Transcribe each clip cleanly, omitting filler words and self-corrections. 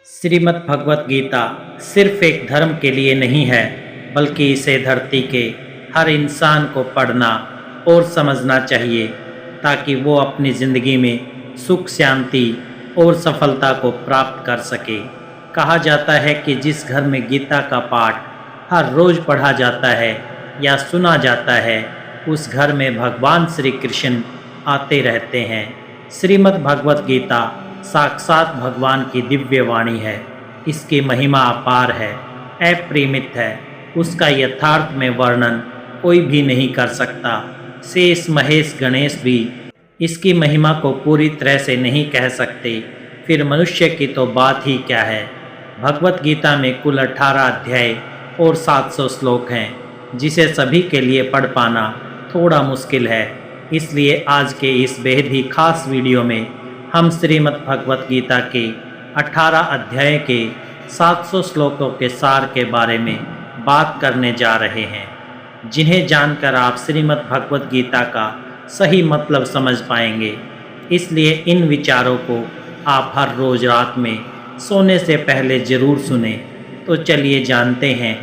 श्रीमद् भगवत गीता सिर्फ एक धर्म के लिए नहीं है, बल्कि इसे धरती के हर इंसान को पढ़ना और समझना चाहिए ताकि वो अपनी ज़िंदगी में सुख, शांति और सफलता को प्राप्त कर सके। कहा जाता है कि जिस घर में गीता का पाठ हर रोज़ पढ़ा जाता है या सुना जाता है, उस घर में भगवान श्री कृष्ण आते रहते हैं। श्रीमद् भगवत गीता साक्षात भगवान की दिव्य वाणी है। इसकी महिमा अपार है, अपरिमित है। उसका यथार्थ में वर्णन कोई भी नहीं कर सकता। शेष महेश गणेश भी इसकी महिमा को पूरी तरह से नहीं कह सकते, फिर मनुष्य की तो बात ही क्या है। भगवत गीता में कुल 18 अध्याय और 700 श्लोक हैं, जिसे सभी के लिए पढ़ पाना थोड़ा मुश्किल है। इसलिए आज के इस बेहद ही खास वीडियो में हम श्रीमद् भगवत गीता के 18 अध्याय के 700 श्लोकों के सार के बारे में बात करने जा रहे हैं, जिन्हें जानकर आप श्रीमद् भगवत गीता का सही मतलब समझ पाएंगे। इसलिए इन विचारों को आप हर रोज़ रात में सोने से पहले ज़रूर सुने। तो चलिए जानते हैं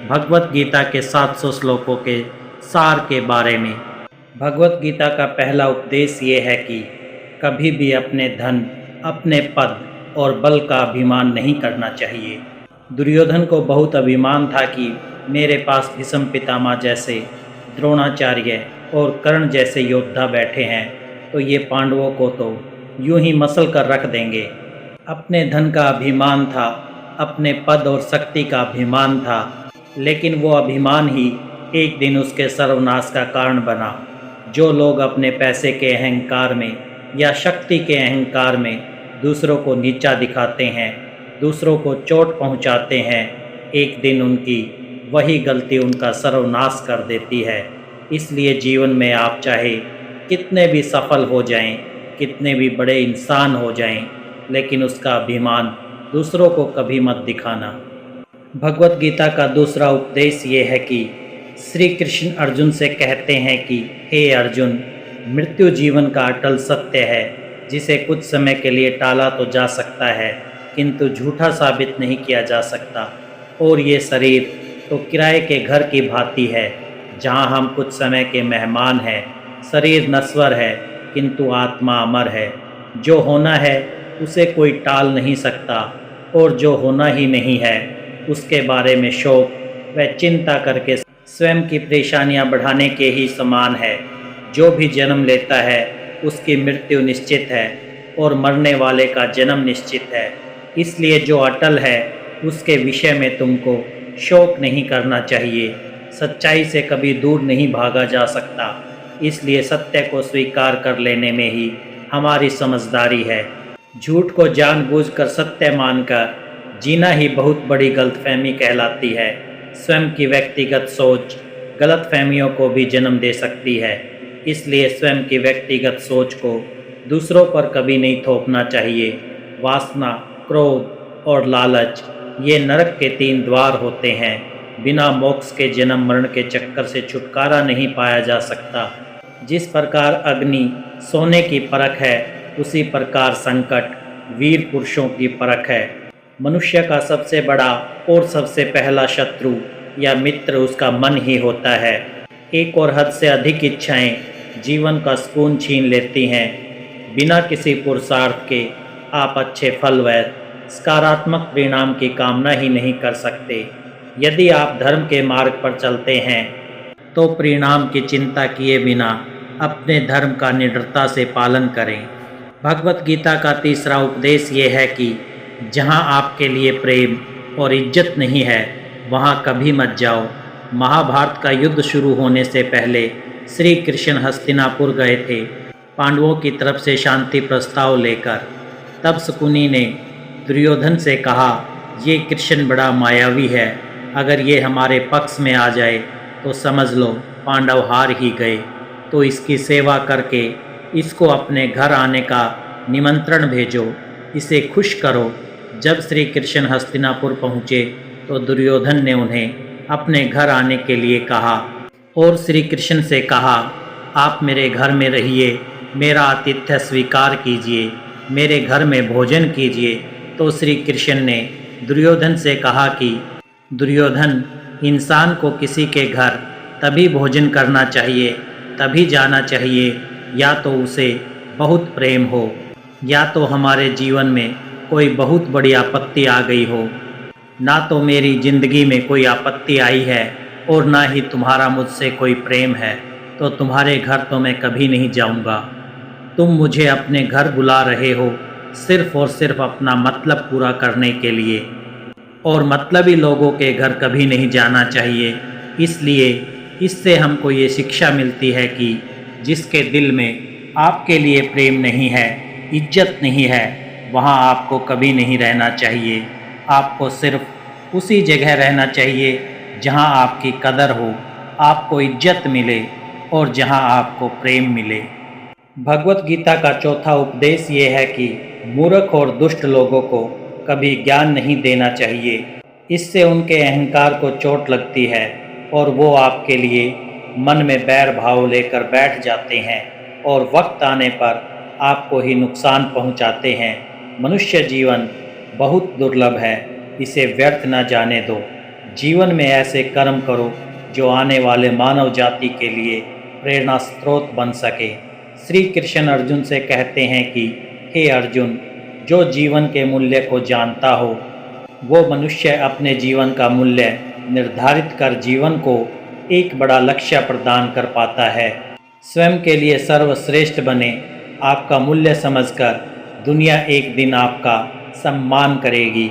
भगवत गीता के 700 श्लोकों के सार के बारे में। भगवत गीता का पहला उपदेश ये है कि कभी भी अपने धन, अपने पद और बल का अभिमान नहीं करना चाहिए। दुर्योधन को बहुत अभिमान था कि मेरे पास भीष्म पितामह जैसे, द्रोणाचार्य और कर्ण जैसे योद्धा बैठे हैं, तो ये पांडवों को तो यूं ही मसल कर रख देंगे। अपने धन का अभिमान था, अपने पद और शक्ति का अभिमान था, लेकिन वो अभिमान ही एक दिन उसके सर्वनाश का कारण बना। जो लोग अपने पैसे के अहंकार में या शक्ति के अहंकार में दूसरों को नीचा दिखाते हैं, दूसरों को चोट पहुंचाते हैं, एक दिन उनकी वही गलती उनका सर्वनाश कर देती है। इसलिए जीवन में आप चाहे कितने भी सफल हो जाएं, कितने भी बड़े इंसान हो जाएं, लेकिन उसका अभिमान दूसरों को कभी मत दिखाना। भगवत गीता का दूसरा उपदेश ये है कि श्री कृष्ण अर्जुन से कहते हैं कि हे अर्जुन, मृत्यु जीवन का अटल सत्य है, जिसे कुछ समय के लिए टाला तो जा सकता है, किंतु झूठा साबित नहीं किया जा सकता। और ये शरीर तो किराए के घर की भांति है, जहाँ हम कुछ समय के मेहमान हैं। शरीर नश्वर है, किंतु आत्मा अमर है। जो होना है उसे कोई टाल नहीं सकता, और जो होना ही नहीं है उसके बारे में शोक व चिंता करके स्वयं की परेशानियां बढ़ाने के ही समान है। जो भी जन्म लेता है उसकी मृत्यु निश्चित है, और मरने वाले का जन्म निश्चित है। इसलिए जो अटल है उसके विषय में तुमको शोक नहीं करना चाहिए। सच्चाई से कभी दूर नहीं भागा जा सकता, इसलिए सत्य को स्वीकार कर लेने में ही हमारी समझदारी है। झूठ को जानबूझकर सत्य मानकर जीना ही बहुत बड़ी गलतफहमी कहलाती है। स्वयं की व्यक्तिगत सोच गलतफहमियों को भी जन्म दे सकती है। इसलिए स्वयं की व्यक्तिगत सोच को दूसरों पर कभी नहीं थोपना चाहिए। वासना, क्रोध और लालच ये नरक के 3 द्वार होते हैं। बिना मोक्ष के जन्म मरण के चक्कर से छुटकारा नहीं पाया जा सकता। जिस प्रकार अग्नि सोने की परख है, उसी प्रकार संकट वीर पुरुषों की परख है। मनुष्य का सबसे बड़ा और सबसे पहला शत्रु या मित्र उसका मन ही होता है। एक और हद से अधिक इच्छाएं जीवन का सुकून छीन लेती हैं। बिना किसी पुरुषार्थ के आप अच्छे फल व सकारात्मक परिणाम की कामना ही नहीं कर सकते। यदि आप धर्म के मार्ग पर चलते हैं तो परिणाम की चिंता किए बिना अपने धर्म का निडरता से पालन करें। भगवत गीता का तीसरा उपदेश ये है कि जहाँ आपके लिए प्रेम और इज्जत नहीं है, वहाँ कभी मत जाओ। महाभारत का युद्ध शुरू होने से पहले श्री कृष्ण हस्तिनापुर गए थे, पांडवों की तरफ से शांति प्रस्ताव लेकर। तब शकुनी ने दुर्योधन से कहा, ये कृष्ण बड़ा मायावी है, अगर ये हमारे पक्ष में आ जाए तो समझ लो पांडव हार ही गए। तो इसकी सेवा करके इसको अपने घर आने का निमंत्रण भेजो, इसे खुश करो। जब श्री कृष्ण हस्तिनापुर पहुँचे तो दुर्योधन ने उन्हें अपने घर आने के लिए कहा और श्री कृष्ण से कहा, आप मेरे घर में रहिए, मेरा आतिथ्य स्वीकार कीजिए, मेरे घर में भोजन कीजिए, तो श्री कृष्ण ने दुर्योधन से कहा कि दुर्योधन, इंसान को किसी के घर तभी भोजन करना चाहिए, तभी जाना चाहिए, या तो उसे बहुत प्रेम हो, या तो हमारे जीवन में कोई बहुत बड़ी आपत्ति आ गई हो। ना तो मेरी ज़िंदगी में कोई आपत्ति आई है और ना ही तुम्हारा मुझसे कोई प्रेम है, तो तुम्हारे घर तो मैं कभी नहीं जाऊंगा। तुम मुझे अपने घर बुला रहे हो सिर्फ और सिर्फ अपना मतलब पूरा करने के लिए, और मतलबी लोगों के घर कभी नहीं जाना चाहिए। इसलिए इससे हमको ये शिक्षा मिलती है कि जिसके दिल में आपके लिए प्रेम नहीं है, इज्जत नहीं है, वहाँ आपको कभी नहीं रहना चाहिए। आपको सिर्फ उसी जगह रहना चाहिए जहाँ आपकी कदर हो, आपको इज्जत मिले और जहाँ आपको प्रेम मिले। भगवत गीता का चौथा उपदेश ये है कि मूर्ख और दुष्ट लोगों को कभी ज्ञान नहीं देना चाहिए। इससे उनके अहंकार को चोट लगती है और वो आपके लिए मन में बैर भाव लेकर बैठ जाते हैं और वक्त आने पर आपको ही नुकसान पहुंचाते हैं। मनुष्य जीवन बहुत दुर्लभ है, इसे व्यर्थ न जाने दो। जीवन में ऐसे कर्म करो जो आने वाले मानव जाति के लिए प्रेरणा स्रोत बन सके। श्री कृष्ण अर्जुन से कहते हैं कि हे अर्जुन, जो जीवन के मूल्य को जानता हो वो मनुष्य अपने जीवन का मूल्य निर्धारित कर जीवन को एक बड़ा लक्ष्य प्रदान कर पाता है। स्वयं के लिए सर्वश्रेष्ठ बने। आपका मूल्य समझकर दुनिया एक दिन आपका सम्मान करेगी।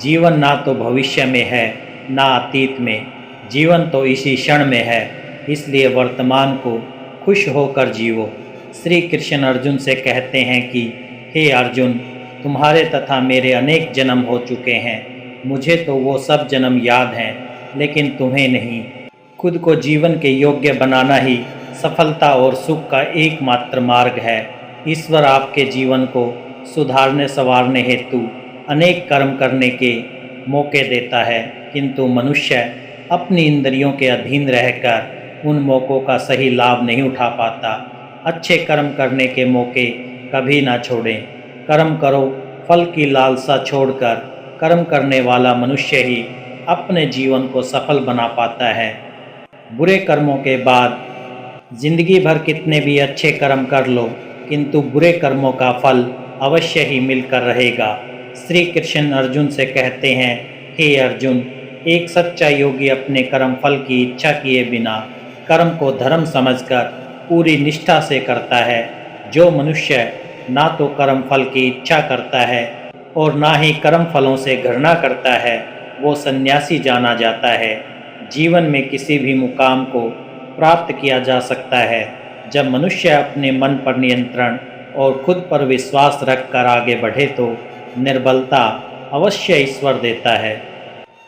जीवन ना तो भविष्य में है ना अतीत में, जीवन तो इसी क्षण में है। इसलिए वर्तमान को खुश होकर जीवो। श्री कृष्ण अर्जुन से कहते हैं कि हे अर्जुन, तुम्हारे तथा मेरे अनेक जन्म हो चुके हैं। मुझे तो वो सब जन्म याद हैं, लेकिन तुम्हें नहीं। खुद को जीवन के योग्य बनाना ही सफलता और सुख का एकमात्र मार्ग है। ईश्वर आपके जीवन को सुधारने संवारने हेतु अनेक कर्म करने के मौके देता है, किंतु मनुष्य अपनी इंद्रियों के अधीन रहकर उन मौक़ों का सही लाभ नहीं उठा पाता। अच्छे कर्म करने के मौके कभी ना छोड़ें। कर्म करो, फल की लालसा छोड़कर कर्म करने वाला मनुष्य ही अपने जीवन को सफल बना पाता है। बुरे कर्मों के बाद जिंदगी भर कितने भी अच्छे कर्म कर लो, किंतु बुरे कर्मों का फल अवश्य ही मिलकर रहेगा। श्री कृष्ण अर्जुन से कहते हैं, हे अर्जुन, एक सच्चा योगी अपने कर्म फल की इच्छा किए बिना कर्म को धर्म समझकर पूरी निष्ठा से करता है। जो मनुष्य ना तो कर्म फल की इच्छा करता है और ना ही कर्म फलों से घृणा करता है, वो सन्यासी जाना जाता है। जीवन में किसी भी मुकाम को प्राप्त किया जा सकता है जब मनुष्य अपने मन पर नियंत्रण और खुद पर विश्वास रखकर आगे बढ़े, तो निर्बलता अवश्य ईश्वर देता है,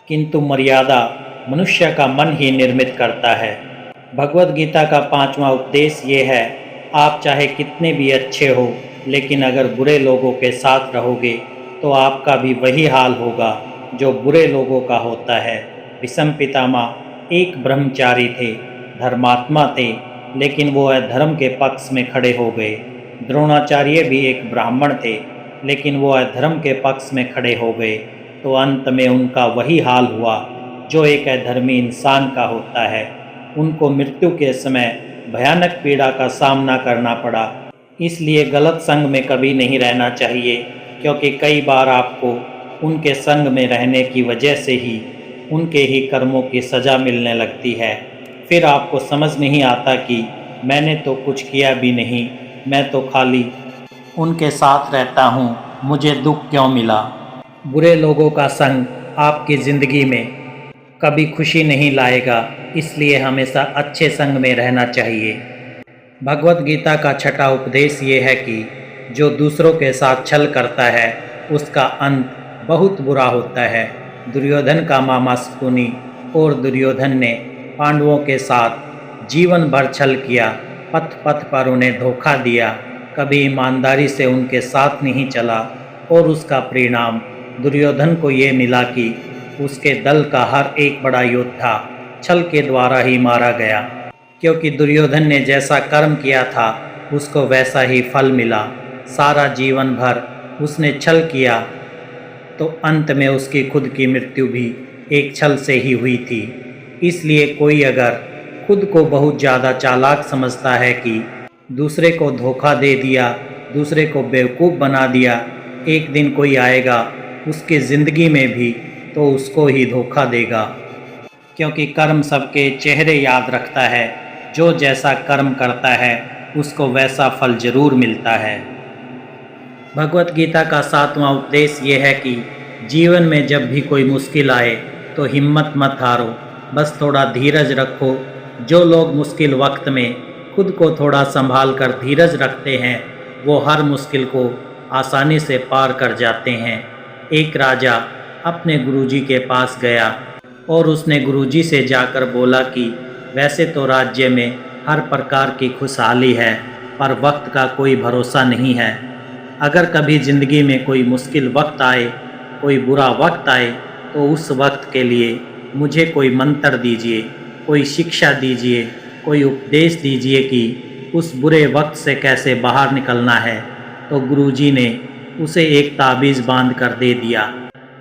किंतु मर्यादा मनुष्य का मन ही निर्मित करता है। भगवत गीता का 5वां उपदेश ये है, आप चाहे कितने भी अच्छे हो, लेकिन अगर बुरे लोगों के साथ रहोगे तो आपका भी वही हाल होगा जो बुरे लोगों का होता है। भीष्म पितामह एक ब्रह्मचारी थे, धर्मात्मा थे, लेकिन वो अधर्म के पक्ष में खड़े हो गए। द्रोणाचार्य भी एक ब्राह्मण थे, लेकिन वो अधर्म के पक्ष में खड़े हो गए, तो अंत में उनका वही हाल हुआ जो एक अधर्मी इंसान का होता है। उनको मृत्यु के समय भयानक पीड़ा का सामना करना पड़ा। इसलिए गलत संग में कभी नहीं रहना चाहिए, क्योंकि कई बार आपको उनके संग में रहने की वजह से ही उनके ही कर्मों की सज़ा मिलने लगती है। फिर आपको समझ नहीं आता कि मैंने तो कुछ किया भी नहीं, मैं तो खाली उनके साथ रहता हूँ, मुझे दुख क्यों मिला। बुरे लोगों का संग आपकी ज़िंदगी में कभी खुशी नहीं लाएगा, इसलिए हमेशा अच्छे संग में रहना चाहिए। भगवत गीता का 6वां उपदेश ये है कि जो दूसरों के साथ छल करता है उसका अंत बहुत बुरा होता है। दुर्योधन का मामा शकुनी और दुर्योधन ने पांडवों के साथ जीवन भर छल किया, पथ पथ पर उन्हें धोखा दिया, कभी ईमानदारी से उनके साथ नहीं चला, और उसका परिणाम दुर्योधन को ये मिला कि उसके दल का हर एक बड़ा योद्धा छल के द्वारा ही मारा गया, क्योंकि दुर्योधन ने जैसा कर्म किया था उसको वैसा ही फल मिला। सारा जीवन भर उसने छल किया तो अंत में उसकी खुद की मृत्यु भी एक छल से ही हुई थी। इसलिए कोई अगर खुद को बहुत ज़्यादा चालाक समझता है कि दूसरे को धोखा दे दिया, दूसरे को बेवकूफ़ बना दिया, एक दिन कोई आएगा उसकी ज़िंदगी में भी तो उसको ही धोखा देगा, क्योंकि कर्म सबके चेहरे याद रखता है। जो जैसा कर्म करता है उसको वैसा फल जरूर मिलता है। भगवत गीता का 7वां उपदेश ये है कि जीवन में जब भी कोई मुश्किल आए तो हिम्मत मत हारो, बस थोड़ा धीरज रखो। जो लोग मुश्किल वक्त में खुद को थोड़ा संभाल कर धीरज रखते हैं वो हर मुश्किल को आसानी से पार कर जाते हैं। एक राजा अपने गुरुजी के पास गया और उसने गुरुजी से जाकर बोला कि वैसे तो राज्य में हर प्रकार की खुशहाली है, पर वक्त का कोई भरोसा नहीं है। अगर कभी ज़िंदगी में कोई मुश्किल वक्त आए, कोई बुरा वक्त आए, तो उस वक्त के लिए मुझे कोई मंत्र दीजिए, कोई शिक्षा दीजिए, कोई उपदेश दीजिए कि उस बुरे वक्त से कैसे बाहर निकलना है। तो गुरुजी ने उसे एक ताबीज़ बांध कर दे दिया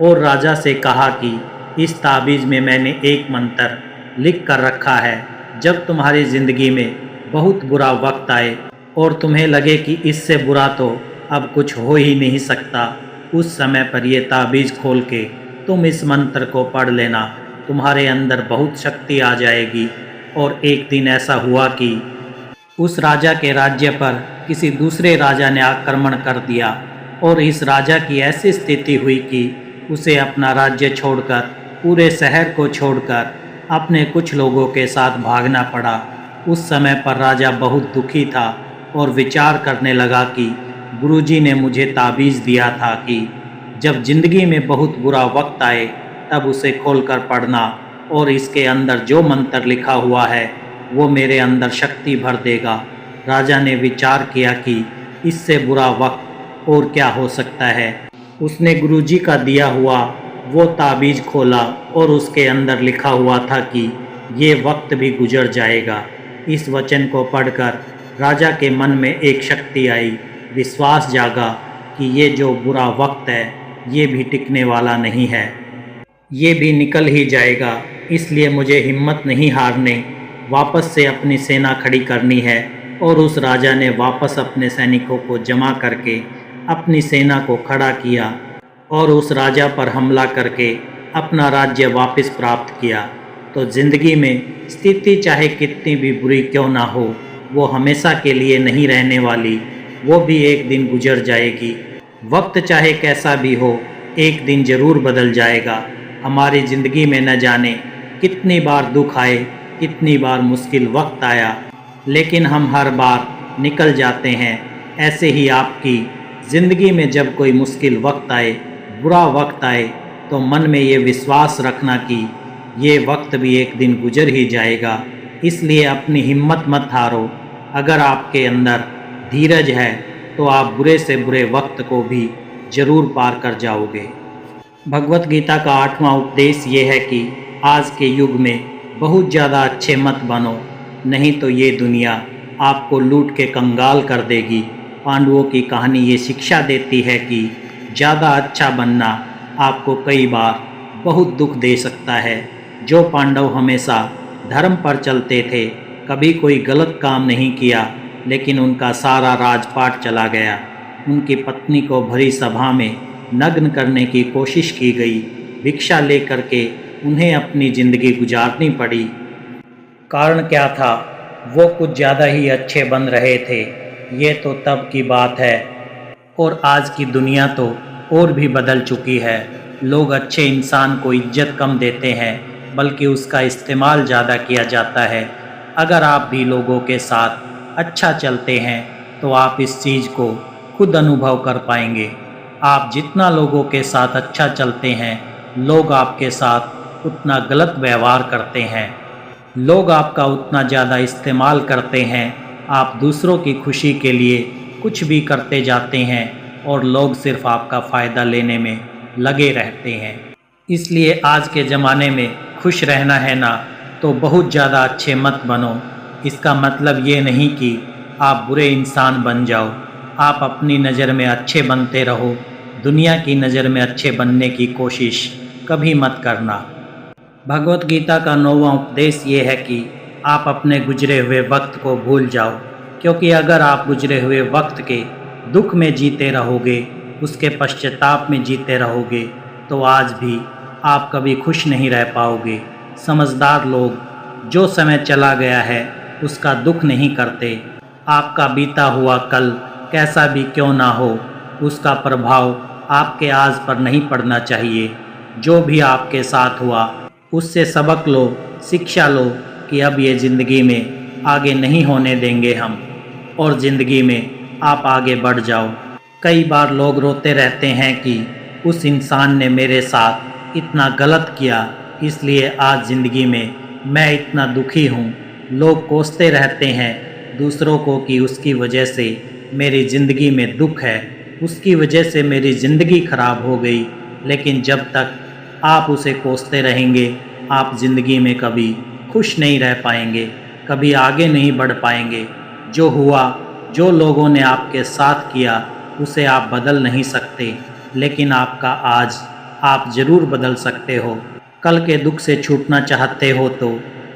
और राजा से कहा कि इस ताबीज़ में मैंने एक मंत्र लिख कर रखा है। जब तुम्हारी ज़िंदगी में बहुत बुरा वक्त आए और तुम्हें लगे कि इससे बुरा तो अब कुछ हो ही नहीं सकता, उस समय पर यह ताबीज़ खोल के तुम इस मंत्र को पढ़ लेना, तुम्हारे अंदर बहुत शक्ति आ जाएगी। और एक दिन ऐसा हुआ कि उस राजा के राज्य पर किसी दूसरे राजा ने आक्रमण कर दिया और इस राजा की ऐसी स्थिति हुई कि उसे अपना राज्य छोड़कर, पूरे शहर को छोड़कर अपने कुछ लोगों के साथ भागना पड़ा। उस समय पर राजा बहुत दुखी था और विचार करने लगा कि गुरुजी ने मुझे ताबीज़ दिया था कि जब ज़िंदगी में बहुत बुरा वक्त आए तब उसे खोलकर पढ़ना और इसके अंदर जो मंत्र लिखा हुआ है वो मेरे अंदर शक्ति भर देगा। राजा ने विचार किया कि इससे बुरा वक्त और क्या हो सकता है। उसने गुरुजी का दिया हुआ वो ताबीज़ खोला और उसके अंदर लिखा हुआ था कि ये वक्त भी गुजर जाएगा। इस वचन को पढ़कर राजा के मन में एक शक्ति आई, विश्वास जागा कि ये जो बुरा वक्त है ये भी टिकने वाला नहीं है, ये भी निकल ही जाएगा। इसलिए मुझे हिम्मत नहीं हारने, वापस से अपनी सेना खड़ी करनी है। और उस राजा ने वापस अपने सैनिकों को जमा करके अपनी सेना को खड़ा किया और उस राजा पर हमला करके अपना राज्य वापस प्राप्त किया। तो ज़िंदगी में स्थिति चाहे कितनी भी बुरी क्यों ना हो, वो हमेशा के लिए नहीं रहने वाली, वो भी एक दिन गुजर जाएगी। वक्त चाहे कैसा भी हो, एक दिन ज़रूर बदल जाएगा। हमारी ज़िंदगी में न जाने कितनी बार दुख आए, कितनी बार मुश्किल वक्त आया, लेकिन हम हर बार निकल जाते हैं। ऐसे ही आपकी ज़िंदगी में जब कोई मुश्किल वक्त आए, बुरा वक्त आए, तो मन में ये विश्वास रखना कि ये वक्त भी एक दिन गुजर ही जाएगा। इसलिए अपनी हिम्मत मत हारो। अगर आपके अंदर धीरज है तो आप बुरे से बुरे वक्त को भी ज़रूर पार कर जाओगे। भगवत गीता का 8वां उपदेश ये है कि आज के युग में बहुत ज़्यादा अच्छे मत बनो, नहीं तो ये दुनिया आपको लूट के कंगाल कर देगी। पांडवों की कहानी ये शिक्षा देती है कि ज़्यादा अच्छा बनना आपको कई बार बहुत दुख दे सकता है। जो पांडव हमेशा धर्म पर चलते थे, कभी कोई गलत काम नहीं किया, लेकिन उनका सारा राजपाट चला गया। उनकी पत्नी को भरी सभा में नग्न करने की कोशिश की गई। भिक्षा लेकर के उन्हें अपनी ज़िंदगी गुजारनी पड़ी। कारण क्या था? वो कुछ ज़्यादा ही अच्छे बन रहे थे। ये तो तब की बात है, और आज की दुनिया तो और भी बदल चुकी है। लोग अच्छे इंसान को इज्जत कम देते हैं, बल्कि उसका इस्तेमाल ज़्यादा किया जाता है। अगर आप भी लोगों के साथ अच्छा चलते हैं तो आप इस चीज़ को खुद अनुभव कर पाएंगे। आप जितना लोगों के साथ अच्छा चलते हैं, लोग आपके साथ उतना गलत व्यवहार करते हैं। लोग आपका उतना ज़्यादा इस्तेमाल करते हैं। आप दूसरों की खुशी के लिए कुछ भी करते जाते हैं और लोग सिर्फ आपका फ़ायदा लेने में लगे रहते हैं। इसलिए आज के ज़माने में खुश रहना है ना, तो बहुत ज़्यादा अच्छे मत बनो। इसका मतलब ये नहीं कि आप बुरे इंसान बन जाओ। आप अपनी नज़र में अच्छे बनते रहो, दुनिया की नज़र में अच्छे बनने की कोशिश कभी मत करना। भगवत गीता का 9वां उपदेश ये है कि आप अपने गुजरे हुए वक्त को भूल जाओ, क्योंकि अगर आप गुजरे हुए वक्त के दुख में जीते रहोगे, उसके पश्चाताप में जीते रहोगे, तो आज भी आप कभी खुश नहीं रह पाओगे। समझदार लोग जो समय चला गया है उसका दुख नहीं करते। आपका बीता हुआ कल कैसा भी क्यों ना हो, उसका प्रभाव आपके आज पर नहीं पड़ना चाहिए। जो भी आपके साथ हुआ उससे सबक लो, शिक्षा लो कि अब ये ज़िंदगी में आगे नहीं होने देंगे हम, और ज़िंदगी में आप आगे बढ़ जाओ। कई बार लोग रोते रहते हैं कि उस इंसान ने मेरे साथ इतना गलत किया, इसलिए आज ज़िंदगी में मैं इतना दुखी हूँ। लोग कोसते रहते हैं दूसरों को कि उसकी वजह से मेरी ज़िंदगी में दुख है, उसकी वजह से मेरी ज़िंदगी खराब हो गई। लेकिन जब तक आप उसे कोसते रहेंगे, आप ज़िंदगी में कभी खुश नहीं रह पाएंगे, कभी आगे नहीं बढ़ पाएंगे। जो हुआ, जो लोगों ने आपके साथ किया, उसे आप बदल नहीं सकते, लेकिन आपका आज आप ज़रूर बदल सकते हो। कल के दुख से छूटना चाहते हो तो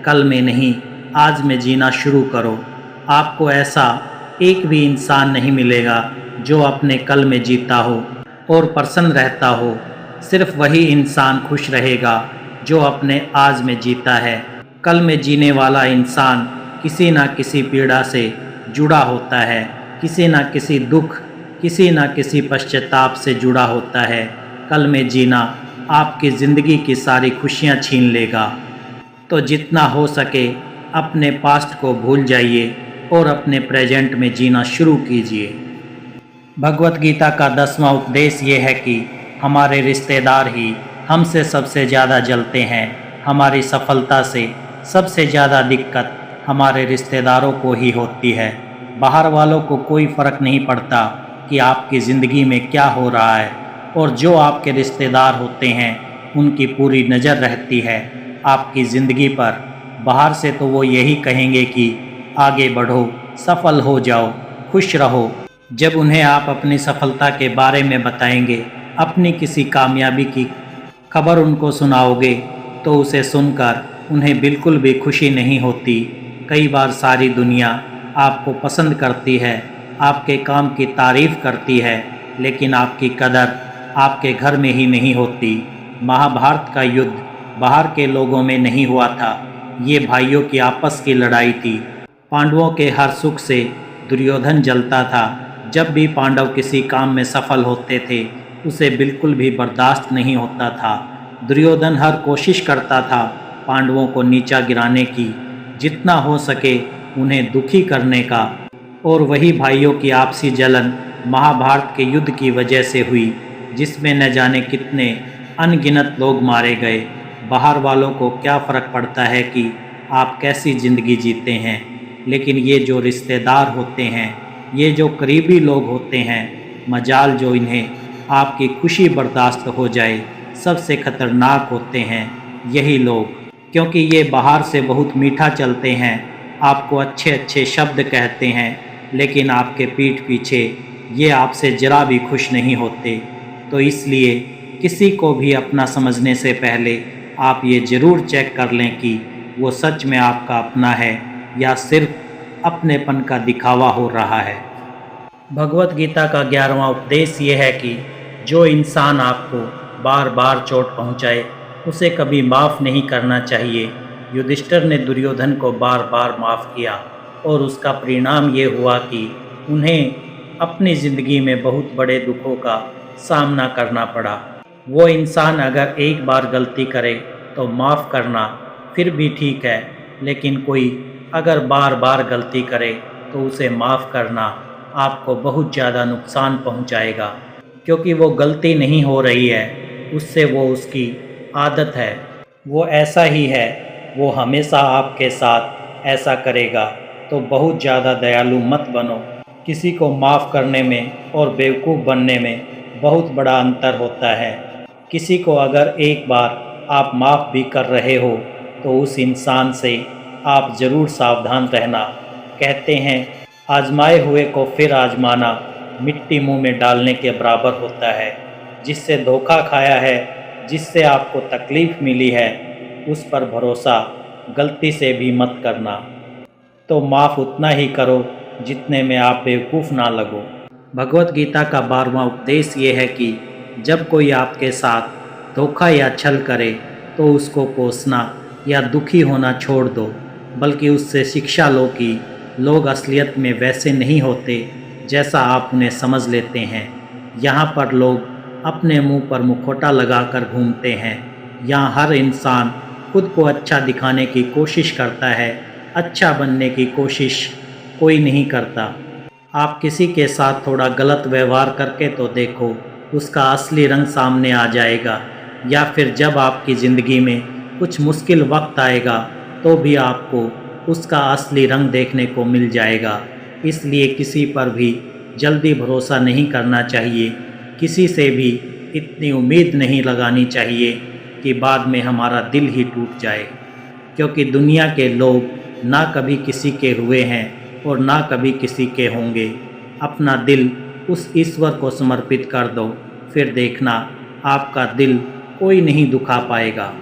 कल में नहीं, आज में जीना शुरू करो। आपको ऐसा एक भी इंसान नहीं मिलेगा जो अपने कल में जीता हो और प्रसन्न रहता हो। सिर्फ वही इंसान खुश रहेगा जो अपने आज में जीता है। कल में जीने वाला इंसान किसी न किसी पीड़ा से जुड़ा होता है, किसी न किसी दुख, किसी न किसी पश्चाताप से जुड़ा होता है। कल में जीना आपकी ज़िंदगी की सारी खुशियाँ छीन लेगा। तो जितना हो सके अपने पास्ट को भूल जाइए और अपने प्रेजेंट में जीना शुरू कीजिए। भगवत गीता का 10वां उपदेश ये है कि हमारे रिश्तेदार ही हमसे सबसे ज़्यादा जलते हैं। हमारी सफलता से सबसे ज़्यादा दिक्कत हमारे रिश्तेदारों को ही होती है। बाहर वालों को कोई फ़र्क नहीं पड़ता कि आपकी ज़िंदगी में क्या हो रहा है, और जो आपके रिश्तेदार होते हैं उनकी पूरी नज़र रहती है आपकी ज़िंदगी पर। बाहर से तो वो यही कहेंगे कि आगे बढ़ो, सफल हो जाओ, खुश रहो। जब उन्हें आप अपनी सफलता के बारे में बताएंगे, अपनी किसी कामयाबी की खबर उनको सुनाओगे, तो उसे सुनकर उन्हें बिल्कुल भी खुशी नहीं होती। कई बार सारी दुनिया आपको पसंद करती है, आपके काम की तारीफ़ करती है, लेकिन आपकी कदर आपके घर में ही नहीं होती। महाभारत का युद्ध बाहर के लोगों में नहीं हुआ था, ये भाइयों की आपस की लड़ाई थी। पांडवों के हर सुख से दुर्योधन जलता था। जब भी पांडव किसी काम में सफल होते थे, उसे बिल्कुल भी बर्दाश्त नहीं होता था। दुर्योधन हर कोशिश करता था पांडवों को नीचा गिराने की, जितना हो सके उन्हें दुखी करने का। और वही भाइयों की आपसी जलन महाभारत के युद्ध की वजह से हुई, जिसमें न जाने कितने अनगिनत लोग मारे गए। बाहर वालों को क्या फ़र्क पड़ता है कि आप कैसी ज़िंदगी जीते हैं, लेकिन ये जो रिश्तेदार होते हैं, ये जो करीबी लोग होते हैं, मजाल जो इन्हें आपकी खुशी बर्दाश्त हो जाए, सबसे ख़तरनाक होते हैं यही लोग। क्योंकि ये बाहर से बहुत मीठा चलते हैं, आपको अच्छे अच्छे शब्द कहते हैं, लेकिन आपके पीठ पीछे ये आपसे ज़रा भी खुश नहीं होते। तो इसलिए किसी को भी अपना समझने से पहले आप ये ज़रूर चेक कर लें कि वो सच में आपका अपना है या सिर्फ अपनेपन का दिखावा हो रहा है। भगवत गीता का 11वां उपदेश ये है कि जो इंसान आपको बार बार चोट पहुँचाए, उसे कभी माफ़ नहीं करना चाहिए। युधिष्ठिर ने दुर्योधन को बार बार माफ़ किया, और उसका परिणाम ये हुआ कि उन्हें अपनी ज़िंदगी में बहुत बड़े दुखों का सामना करना पड़ा। वो इंसान अगर एक बार गलती करे तो माफ़ करना फिर भी ठीक है, लेकिन कोई अगर बार बार गलती करे तो उसे माफ़ करना आपको बहुत ज़्यादा नुकसान पहुंचाएगा, क्योंकि वो गलती नहीं हो रही है, उससे वो उसकी आदत है, वो ऐसा ही है, वो हमेशा आपके साथ ऐसा करेगा। तो बहुत ज़्यादा दयालु मत बनो। किसी को माफ़ करने में और बेवकूफ़ बनने में बहुत बड़ा अंतर होता है। किसी को अगर एक बार आप माफ़ भी कर रहे हो तो उस इंसान से आप ज़रूर सावधान रहना। कहते हैं आजमाए हुए को फिर आजमाना मिट्टी मुंह में डालने के बराबर होता है। जिससे धोखा खाया है, जिससे आपको तकलीफ़ मिली है, उस पर भरोसा गलती से भी मत करना। तो माफ़ उतना ही करो जितने में आप बेवकूफ़ ना लगो। भगवत गीता का 12वां उपदेश ये है कि जब कोई आपके साथ धोखा या छल करे तो उसको कोसना या दुखी होना छोड़ दो, बल्कि उससे शिक्षा लो कि लोग असलियत में वैसे नहीं होते जैसा आप उन्हें समझ लेते हैं। यहाँ पर लोग अपने मुंह पर मुखौटा लगाकर घूमते हैं। यहाँ हर इंसान खुद को अच्छा दिखाने की कोशिश करता है, अच्छा बनने की कोशिश कोई नहीं करता। आप किसी के साथ थोड़ा गलत व्यवहार करके तो देखो, उसका असली रंग सामने आ जाएगा। या फिर जब आपकी ज़िंदगी में कुछ मुश्किल वक्त आएगा तो भी आपको उसका असली रंग देखने को मिल जाएगा। इसलिए किसी पर भी जल्दी भरोसा नहीं करना चाहिए, किसी से भी इतनी उम्मीद नहीं लगानी चाहिए कि बाद में हमारा दिल ही टूट जाए, क्योंकि दुनिया के लोग ना कभी किसी के हुए हैं और ना कभी किसी के होंगे। अपना दिल उस ईश्वर को समर्पित कर दो, फिर देखना आपका दिल कोई नहीं दुखा पाएगा।